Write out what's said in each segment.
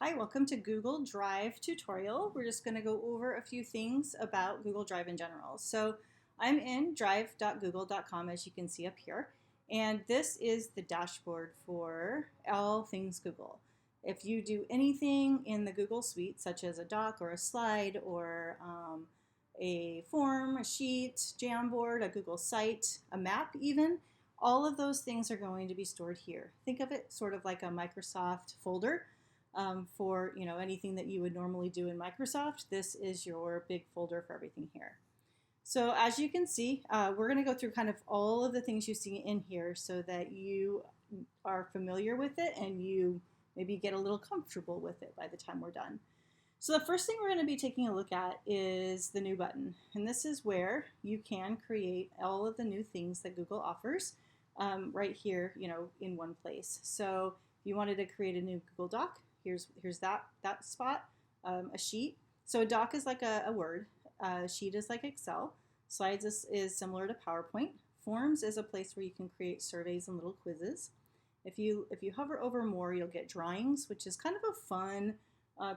Hi, welcome to Google Drive tutorial. We're just going to go over a few things about Google Drive in general. So I'm in drive.google.com, as you can see up here, and this is the dashboard for all things Google. If you do anything in the Google suite, such as a doc or a slide or a form, a sheet, Jamboard, a Google site, a map even, all of those things are going to be stored here. Think of it sort of like a Microsoft folder for anything that you would normally do in Microsoft. This is your big folder for everything here. So as you can see, we're going to go through kind of all of the things you see in here so that you are familiar with it and you maybe get a little comfortable with it by the time we're done. So the first thing we're going to be taking a look at is the new button. And this is where you can create all of the new things that Google offers right here, in one place. So if you wanted to create a new Google Doc, here's that spot, a sheet. So a doc is like a Word, a sheet is like Excel, slides is similar to PowerPoint, forms is a place where you can create surveys and little quizzes. If you hover over more, you'll get drawings, which is kind of a fun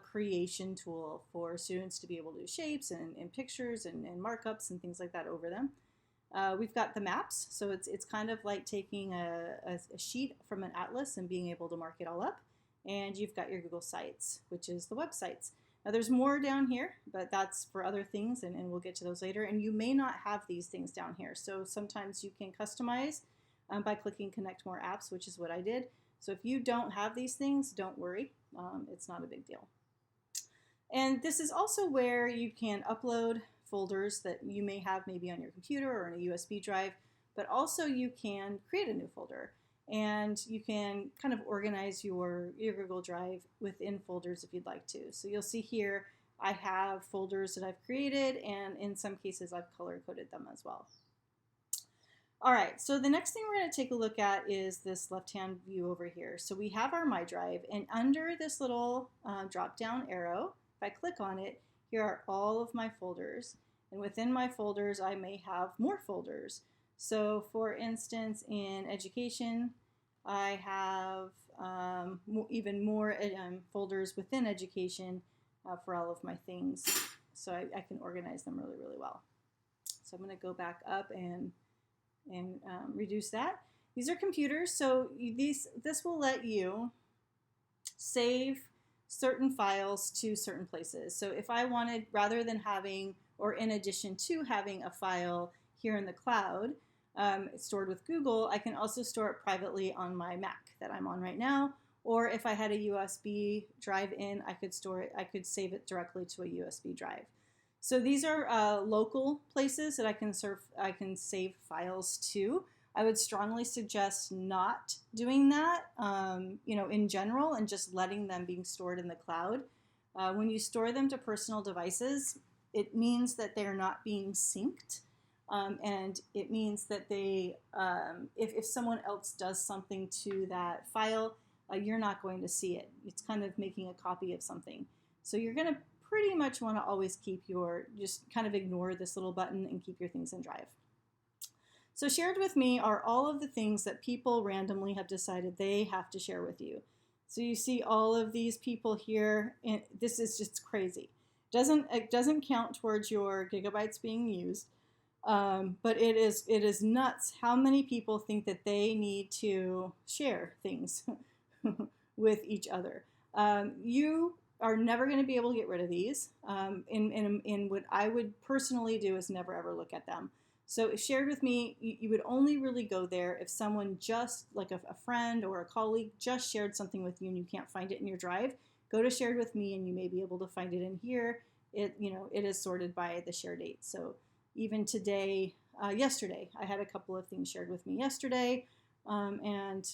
creation tool for students to be able to do shapes and pictures and markups and things like that over them. We've got the maps, so it's kind of like taking a sheet from an atlas and being able to mark it all up. And you've got your Google Sites, which is the websites. Now there's more down here, but that's for other things, and we'll get to those later. And you may not have these things down here, so sometimes you can customize by clicking Connect More Apps, which is what I did. So if you don't have these things, don't worry. It's not a big deal. And this is also where you can upload folders that you may have maybe on your computer or in a USB drive, but also you can create a new folder. And you can kind of organize your Google Drive within folders if you'd like to. So you'll see here I have folders that I've created, and in some cases I've color-coded them as well. All right, so the next thing we're going to take a look at is this left-hand view over here. So we have our My Drive, and under this little drop-down arrow, if I click on it, here are all of my folders. And within my folders, I may have more folders. So for instance, in education, I have even more folders within education for all of my things. So I can organize them really, really well. So I'm going to go back up and reduce that. These are computers, so this will let you save certain files to certain places. So if I wanted, rather than having, or in addition to having a file here in the cloud, stored with Google, I can also store it privately on my Mac that I'm on right now. Or if I had a USB drive in, I could save it directly to a USB drive. So these are local places that I can save files to. I would strongly suggest not doing that, in general, and just letting them being stored in the cloud. When you store them to personal devices, it means that they're not being synced. And it means that if someone else does something to that file, you're not going to see it. It's kind of making a copy of something. So you're going to pretty much want to always just kind of ignore this little button and keep your things in Drive. So shared with me are all of the things that people randomly have decided they have to share with you. So you see all of these people here, and this is just crazy. It doesn't count towards your gigabytes being used. But it is nuts how many people think that they need to share things with each other. You are never going to be able to get rid of these. In what I would personally do is never ever look at them. So if shared with me, you would only really go there if someone just, like a friend or a colleague, just shared something with you and you can't find it in your drive. Go to shared with me and you may be able to find it in here. It is sorted by the share date. So even today, yesterday, I had a couple of things shared with me yesterday, and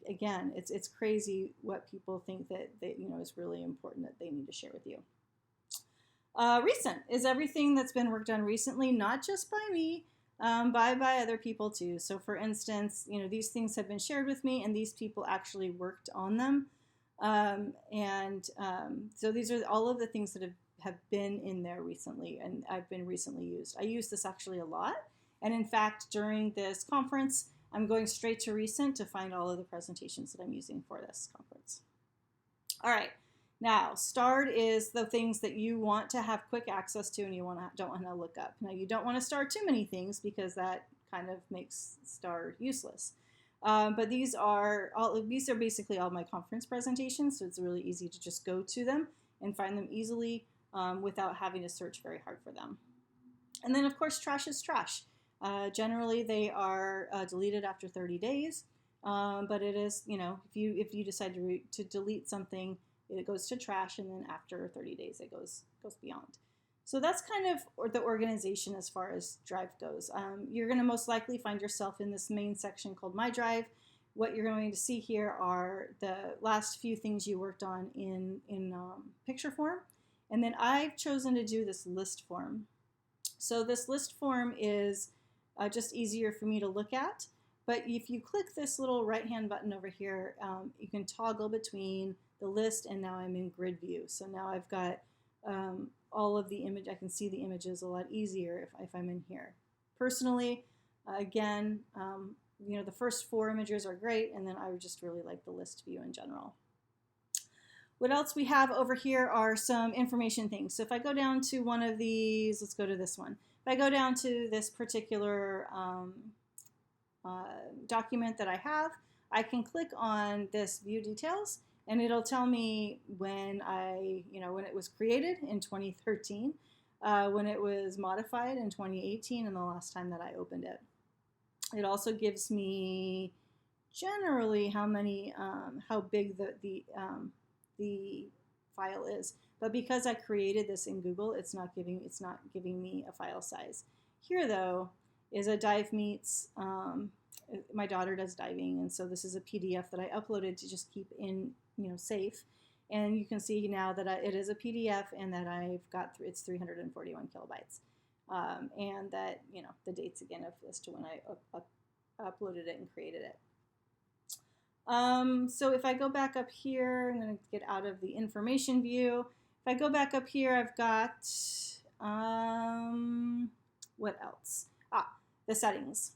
again, it's crazy what people think that is really important that they need to share with you. Recent is everything that's been worked on recently, not just by me, by other people too. So for instance, these things have been shared with me, and these people actually worked on them, so these are all of the things that have been in there recently and I've been recently used. I use this actually a lot. And in fact, during this conference, I'm going straight to recent to find all of the presentations that I'm using for this conference. All right, Now, starred is the things that you want to have quick access to and you don't want to look up. Now, you don't want to star too many things because that kind of makes star useless. But these are basically all my conference presentations, so it's really easy to just go to them and find them easily without having to search very hard for them. And then, of course, trash is trash. Generally, they are deleted after 30 days, but it is, if you decide to delete something, it goes to trash, and then after 30 days, it goes beyond. So that's kind of the organization as far as Drive goes. You're going to most likely find yourself in this main section called My Drive. What you're going to see here are the last few things you worked on in picture form. And then I've chosen to do this list form. So this list form is just easier for me to look at. But if you click this little right-hand button over here, you can toggle between the list, and now I'm in grid view. So now I've got all of the image. I can see the images a lot easier if I'm in here. Personally, again, the first 4 images are great, and then I just really like the list view in general. What else we have over here are some information things. So if I go down to one of these, let's go to this one. If I go down to this particular document that I have, I can click on this view details, and it'll tell me when when it was created in 2013, when it was modified in 2018, and the last time that I opened it. It also gives me generally how big the file is. But because I created this in Google, it's not giving me a file size. Here, though, is a Dive Meets. My daughter does diving, and so this is a PDF that I uploaded to just keep in safe. And you can see now that it is a PDF, and that I've got it's 341 kilobytes, and that the dates again as to when I uploaded it and created it. So if I go back up here, I'm going to get out of the information view. If I go back up here, I've got what else? The settings.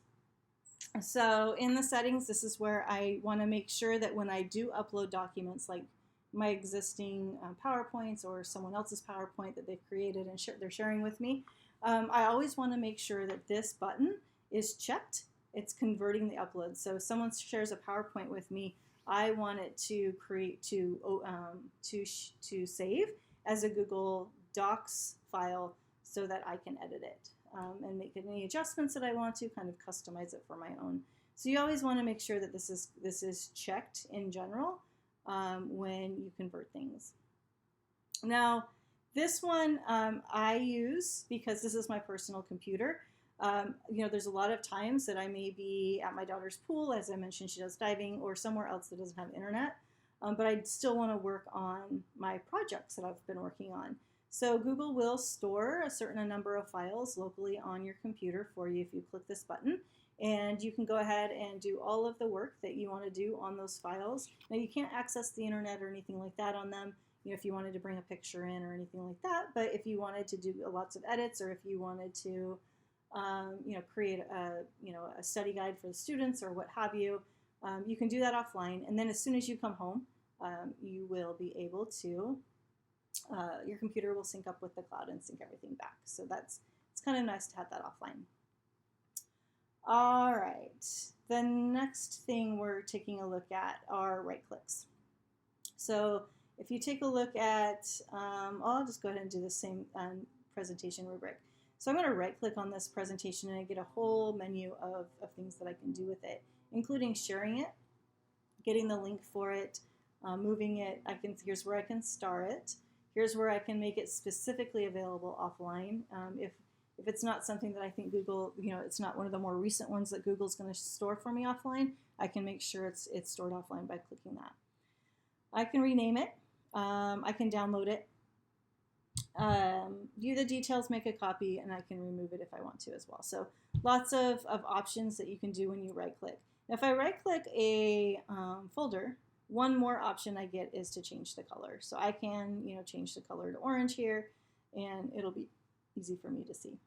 So in the settings, this is where I want to make sure that when I do upload documents like my existing PowerPoints or someone else's PowerPoint that they've created and they're sharing with me, I always want to make sure that this button is checked. It's converting the upload. So if someone shares a PowerPoint with me, I want it to save as a Google Docs file so that I can edit it. And make any adjustments that I want to, kind of customize it for my own. So you always want to make sure that this is checked in general when you convert things. Now, this one I use because this is my personal computer. There's a lot of times that I may be at my daughter's pool, as I mentioned, she does diving, or somewhere else that doesn't have internet, but I still want to work on my projects that I've been working on. So Google will store a certain number of files locally on your computer for you if you click this button, and you can go ahead and do all of the work that you want to do on those files. Now, you can't access the internet or anything like that on them, if you wanted to bring a picture in or anything like that, but if you wanted to do lots of edits, or if you wanted to create a study guide for the students or what have you, you can do that offline, and then as soon as you come home, you will be able to your computer will sync up with the cloud and sync everything back. So it's kind of nice to have that offline. All right, the next thing we're taking a look at are right clicks. So if you take a look at, I'll just go ahead and do the same presentation rubric. So I'm going to right click on this presentation, and I get a whole menu of things that I can do with it, including sharing it, getting the link for it, moving it. Here's where I can star it. Here's where I can make it specifically available offline. If it's not something that I think Google, it's not one of the more recent ones that Google's going to store for me offline, I can make sure it's stored offline by clicking that. I can rename it. I can download it. View the details, make a copy, and I can remove it if I want to as well. So lots of options that you can do when you right-click. Now, if I right-click a folder, one more option I get is to change the color. So I can, change the color to orange here, and it'll be easy for me to see.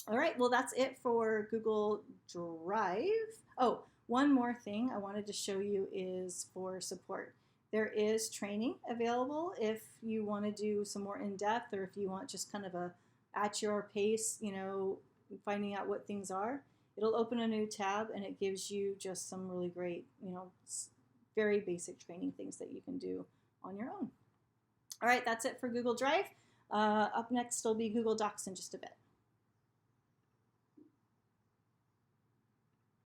All right, well, that's it for Google Drive. Oh, one more thing I wanted to show you is for support. There is training available if you want to do some more in-depth, or if you want just kind of a at your pace, finding out what things are. It'll open a new tab and it gives you just some really great, very basic training things that you can do on your own. All right, that's it for Google Drive. Up next will be Google Docs in just a bit.